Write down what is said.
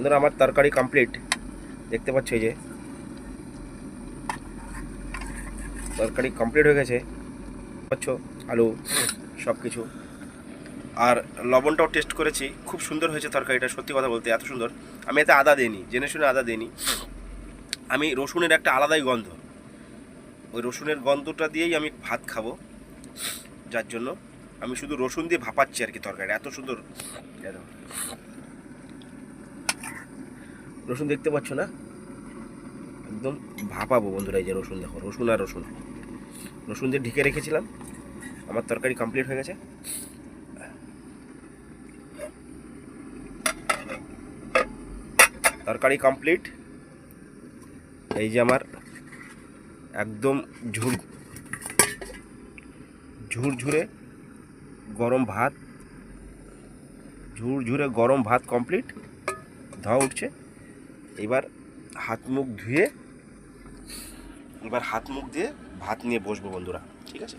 বন্ধুরা আমার তরকারি কমপ্লিট, দেখতে পাচ্ছ এই যে তরকারি কমপ্লিট হয়ে গেছে, পাচ্ছ আলু সব কিছু। আর লবণটাও টেস্ট করেছি, খুব সুন্দর হয়েছে তরকারিটা, সত্যি কথা বলতে এত সুন্দর। আমি এতে আদা দিইনি, জেনে শুনে আদা দিইনি, আমি রসুনের একটা আলাদাই গন্ধ, ওই রসুনের গন্ধটা দিয়েই আমি ভাত খাবো, যার জন্য আমি শুধু রসুন দিয়ে ভাপাচ্ছি আর কি। তরকারিটা এত সুন্দর, রসুন দেখতে পাচ্ছ না, একদম ভাপাবো বন্ধুরা। এই যে রসুন দেখো, রসুন আর রসুন, রসুন দিয়ে ঢেকে রেখেছিলাম। আমার তরকারি কমপ্লিট হয়ে গেছে, তরকারি কমপ্লিট। এই যে আমার একদম ঝুরঝুরে গরম ভাত, ঝুরঝুরে গরম ভাত কমপ্লিট, ধোয়া উঠছে। এবার হাত মুখ ধুয়ে, এবার হাত মুখ দিয়ে ভাত নিয়ে বসবো বন্ধুরা, ঠিক আছে।